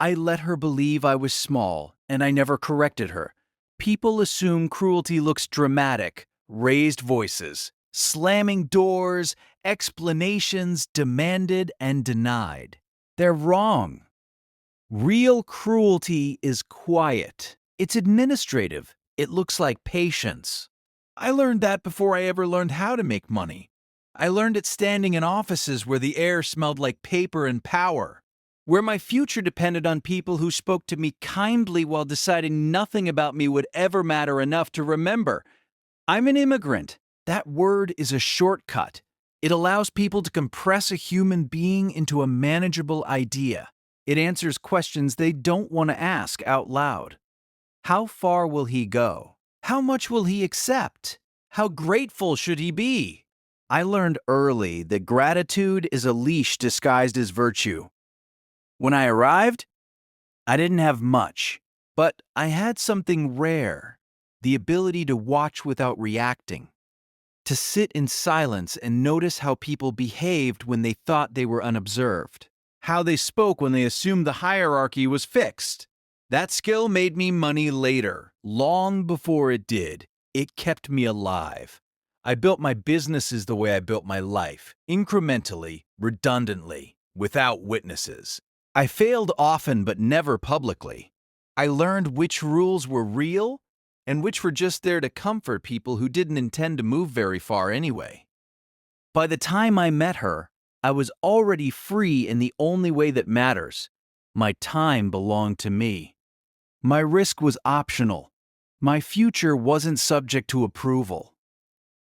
I let her believe I was small, and I never corrected her. People assume cruelty looks dramatic, raised voices, slamming doors, explanations demanded and denied. They're wrong. Real cruelty is quiet. It's administrative. It looks like patience. I learned that before I ever learned how to make money. I learned it standing in offices where the air smelled like paper and power, where my future depended on people who spoke to me kindly while deciding nothing about me would ever matter enough to remember. I'm an immigrant. That word is a shortcut. It allows people to compress a human being into a manageable idea. It answers questions they don't want to ask out loud. How far will he go? How much will he accept? How grateful should he be? I learned early that gratitude is a leash disguised as virtue. When I arrived, I didn't have much, but I had something rare: the ability to watch without reacting, to sit in silence and notice how people behaved when they thought they were unobserved, how they spoke when they assumed the hierarchy was fixed. That skill made me money later, long before it did. It kept me alive. I built my businesses the way I built my life, incrementally, redundantly, without witnesses. I failed often but never publicly. I learned which rules were real and which were just there to comfort people who didn't intend to move very far anyway. By the time I met her, I was already free in the only way that matters. My time belonged to me. My risk was optional. My future wasn't subject to approval.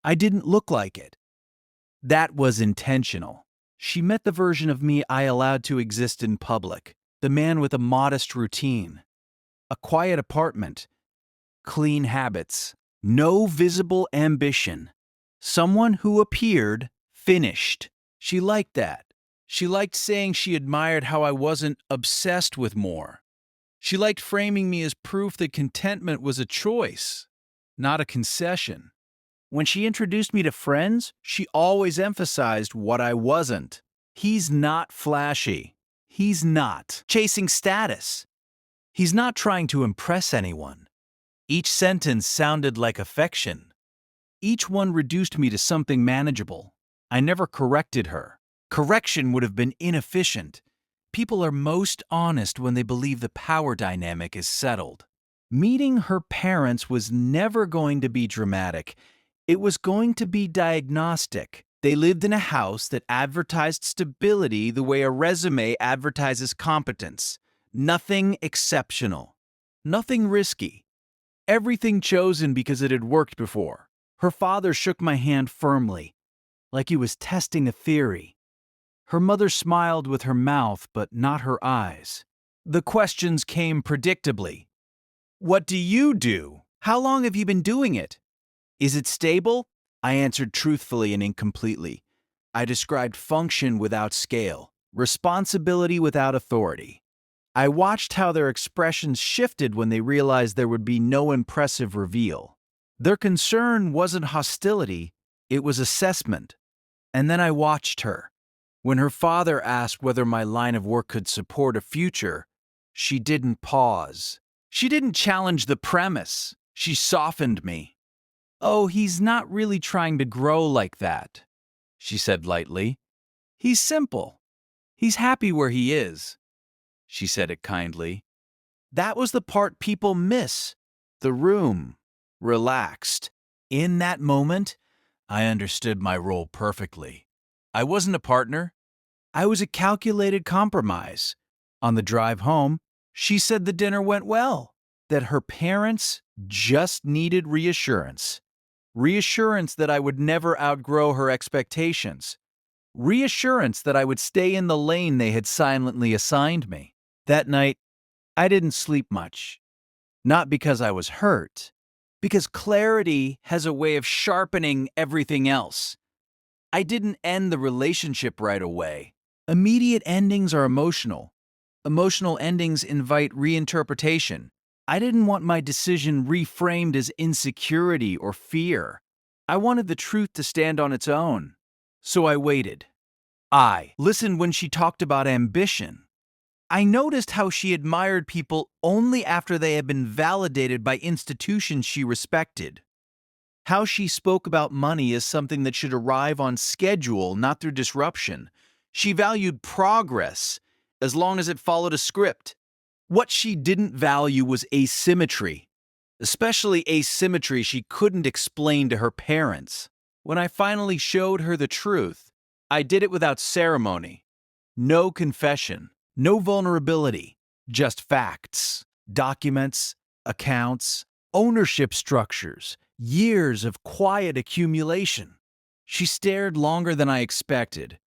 I didn't look like it. That was intentional. She met the version of me I allowed to exist in public, the man with a modest routine, a quiet apartment, clean habits, no visible ambition. Someone who appeared finished. She liked that. She liked saying she admired how I wasn't obsessed with more. She liked framing me as proof that contentment was a choice, not a concession. When she introduced me to friends, she always emphasized what I wasn't. He's not flashy. He's not chasing status. He's not trying to impress anyone. Each sentence sounded like affection. Each one reduced me to something manageable. I never corrected her. Correction would have been inefficient. People are most honest when they believe the power dynamic is settled. Meeting her parents was never going to be dramatic. It was going to be diagnostic. They lived in a house that advertised stability the way a resume advertises competence. Nothing exceptional. Nothing risky. Everything chosen because it had worked before. Her father shook my hand firmly, like he was testing a theory. Her mother smiled with her mouth, but not her eyes. The questions came predictably. What do you do? How long have you been doing it? Is it stable? I answered truthfully and incompletely. I described function without scale, responsibility without authority. I watched how their expressions shifted when they realized there would be no impressive reveal. Their concern wasn't hostility, it was assessment. And then I watched her. When her father asked whether my line of work could support a future, she didn't pause. She didn't challenge the premise. She softened me. "Oh, he's not really trying to grow like that," she said lightly. "He's simple. He's happy where he is." She said it kindly. That was the part people miss. The room relaxed. In that moment, I understood my role perfectly. I wasn't a partner. I was a calculated compromise. On the drive home, she said the dinner went well, that her parents just needed reassurance. Reassurance that I would never outgrow her expectations. Reassurance that I would stay in the lane they had silently assigned me. That night, I didn't sleep much. Not because I was hurt, because clarity has a way of sharpening everything else. I didn't end the relationship right away. Immediate endings are emotional. Emotional endings invite reinterpretation. I didn't want my decision reframed as insecurity or fear. I wanted the truth to stand on its own. So I waited. I listened when she talked about ambition. I noticed how she admired people only after they had been validated by institutions she respected. How she spoke about money as something that should arrive on schedule, not through disruption. She valued progress as long as it followed a script. What she didn't value was asymmetry, especially asymmetry she couldn't explain to her parents. When I finally showed her the truth, I did it without ceremony. No confession, no vulnerability, just facts, documents, accounts, ownership structures, years of quiet accumulation. She stared longer than I expected.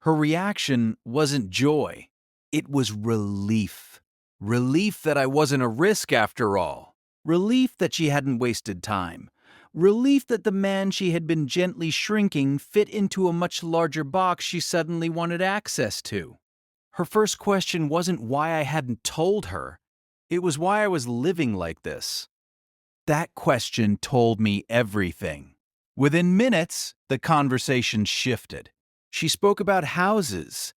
Her reaction wasn't joy, it was relief. Relief that I wasn't a risk after all. Relief that she hadn't wasted time. Relief that the man she had been gently shrinking fit into a much larger box she suddenly wanted access to. Her first question wasn't why I hadn't told her. It was why I was living like this. That question told me everything. Within minutes, the conversation shifted. She spoke about houses,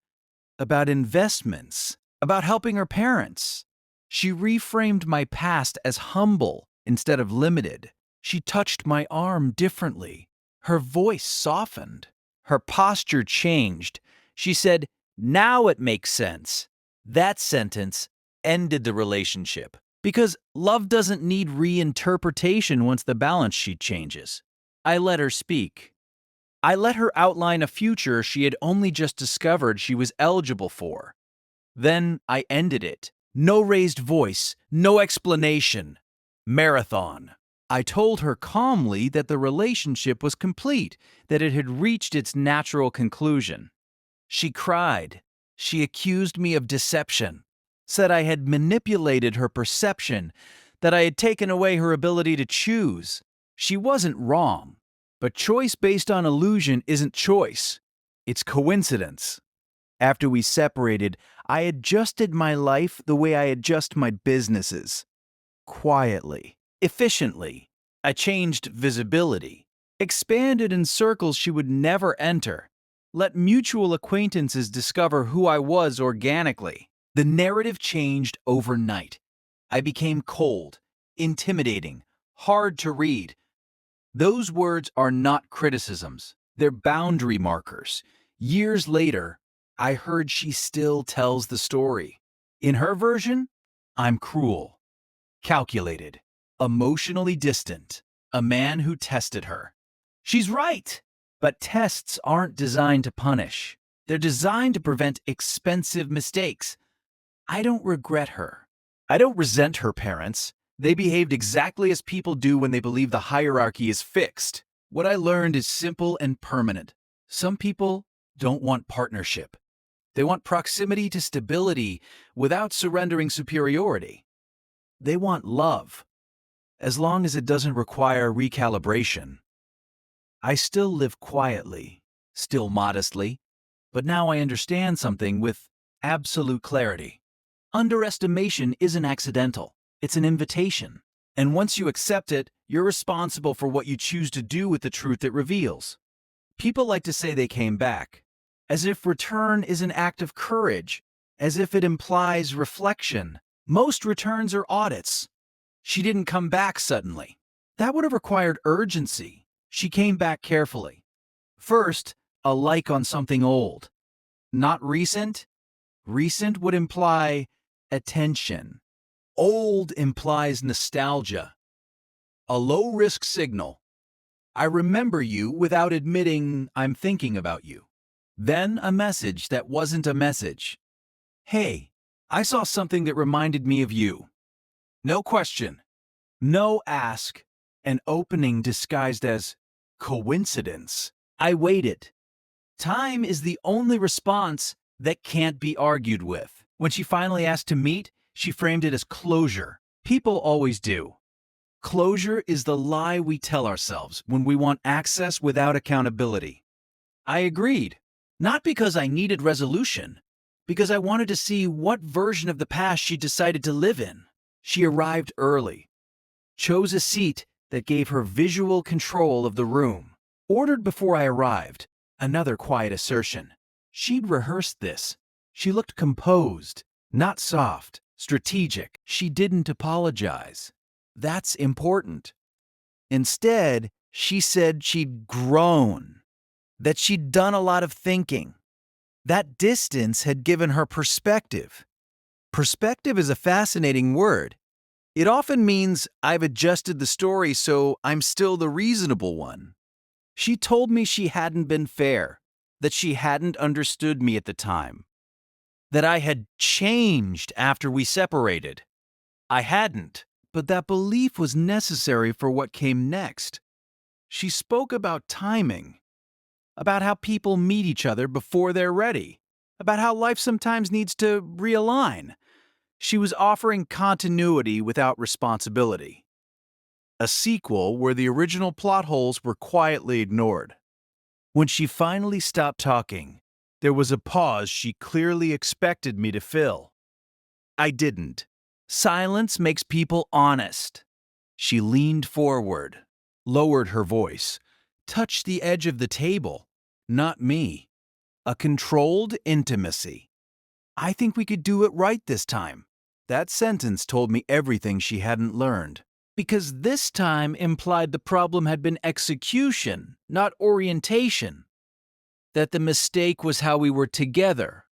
about investments, about helping her parents. She reframed my past as humble instead of limited. She touched my arm differently. Her voice softened. Her posture changed. She said, "Now it makes sense." That sentence ended the relationship because love doesn't need reinterpretation once the balance sheet changes. I let her speak. I let her outline a future she had only just discovered she was eligible for. Then I ended it. No raised voice, no explanation. Marathon. I told her calmly that the relationship was complete, that it had reached its natural conclusion. She cried. She accused me of deception, said I had manipulated her perception, that I had taken away her ability to choose. She wasn't wrong, but choice based on illusion isn't choice. It's coincidence. After we separated, I adjusted my life the way I adjust my businesses. Quietly, efficiently. I changed visibility, expanded in circles she would never enter, let mutual acquaintances discover who I was organically. The narrative changed overnight. I became cold, intimidating, hard to read. Those words are not criticisms, they're boundary markers. Years later, I heard she still tells the story. In her version, I'm cruel, calculated, emotionally distant, a man who tested her. She's right, but tests aren't designed to punish. They're designed to prevent expensive mistakes. I don't regret her. I don't resent her parents. They behaved exactly as people do when they believe the hierarchy is fixed. What I learned is simple and permanent. Some people don't want partnership. They want proximity to stability without surrendering superiority. They want love, as long as it doesn't require recalibration. I still live quietly, still modestly, but now I understand something with absolute clarity. Underestimation isn't accidental, it's an invitation. And once you accept it, you're responsible for what you choose to do with the truth it reveals. People like to say they came back, as if return is an act of courage, as if it implies reflection. Most returns are audits. She didn't come back suddenly. That would have required urgency. She came back carefully. First, a like on something old. Not recent. Recent would imply attention. Old implies nostalgia. A low-risk signal. I remember you without admitting I'm thinking about you. Then a message that wasn't a message. Hey, I saw something that reminded me of you. No question. No ask. An opening disguised as coincidence. I waited. Time is the only response that can't be argued with. When she finally asked to meet, she framed it as closure. People always do. Closure is the lie we tell ourselves when we want access without accountability. I agreed. Not because I needed resolution, because I wanted to see what version of the past she decided to live in. She arrived early, chose a seat that gave her visual control of the room. Ordered before I arrived, another quiet assertion. She'd rehearsed this. She looked composed, Not soft, strategic. She didn't apologize. That's important. Instead, she said she'd grown, that she'd done a lot of thinking. That distance had given her perspective. Perspective is a fascinating word. It often means I've adjusted the story so I'm still the reasonable one. She told me she hadn't been fair, that she hadn't understood me at the time, that I had changed after we separated. I hadn't, but that belief was necessary for what came next. She spoke about timing, about how people meet each other before they're ready, about how life sometimes needs to realign. She was offering continuity without responsibility. A sequel where the original plot holes were quietly ignored. When she finally stopped talking, there was a pause she clearly expected me to fill. I didn't. Silence makes people honest. She leaned forward, lowered her voice, touched the edge of the table. Not me. A controlled intimacy. I think we could do it right this time. That sentence told me everything she hadn't learned. Because this time implied the problem had been execution, not orientation. That the mistake was how we were together,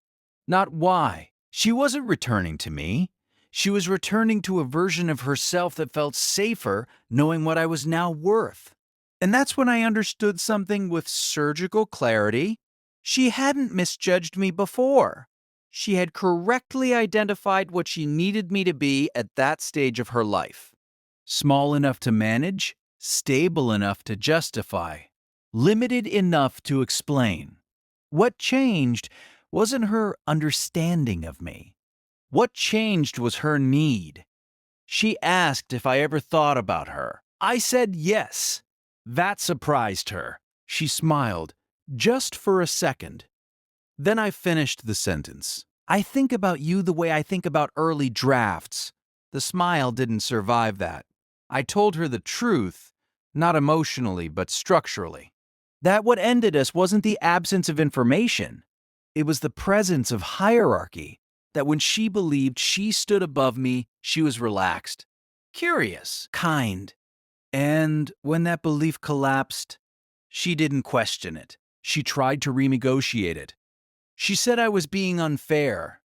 not why. She wasn't returning to me. She was returning to a version of herself that felt safer knowing what I was now worth. And that's when I understood something with surgical clarity. She hadn't misjudged me before. She had correctly identified what she needed me to be at that stage of her life. Small enough to manage, stable enough to justify, limited enough to explain. What changed wasn't her understanding of me. What changed was her need. She asked if I ever thought about her. I said yes. That surprised her. She smiled, just for a second. Then I finished the sentence. I think about you the way I think about early drafts. The smile didn't survive that. I told her the truth, not emotionally, but structurally. That what ended us wasn't the absence of information. It was the presence of hierarchy, that when she believed she stood above me, she was relaxed, curious, kind. And when that belief collapsed, she didn't question it. She tried to renegotiate it. She said I was being unfair,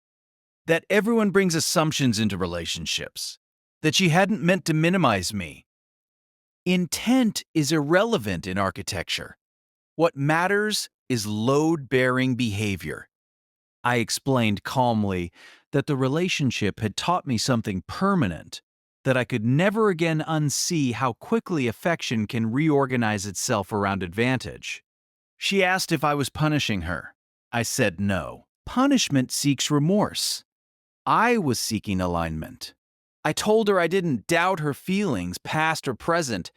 that everyone brings assumptions into relationships, that she hadn't meant to minimize me. Intent is irrelevant in architecture. What matters is load-bearing behavior. I explained calmly that the relationship had taught me something permanent, that I could never again unsee how quickly affection can reorganize itself around advantage. She asked if I was punishing her. I said no. Punishment seeks remorse. I was seeking alignment. I told her I didn't doubt her feelings, past or present.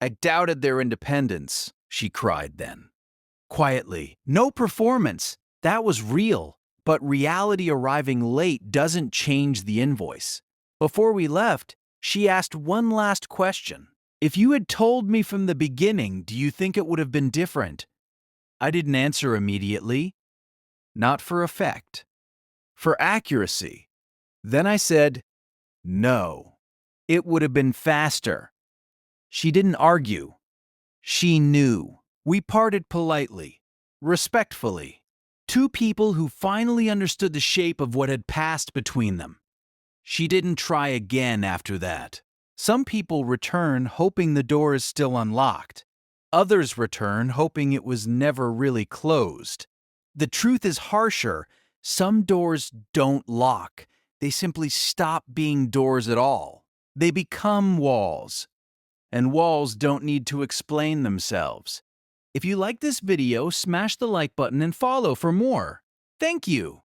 I doubted their independence, she cried then. Quietly, no performance. That was real. But reality arriving late doesn't change the invoice. Before we left, she asked one last question. If you had told me from the beginning, do you think it would have been different? I didn't answer immediately. Not for effect. For accuracy. Then I said, no. It would have been faster. She didn't argue. She knew. We parted politely, respectfully. Two people who finally understood the shape of what had passed between them. She didn't try again after that. Some people return hoping the door is still unlocked. Others return hoping it was never really closed. The truth is harsher. Some doors don't lock. They simply stop being doors at all. They become walls. And walls don't need to explain themselves. If you like this video, smash the like button and follow for more. Thank you.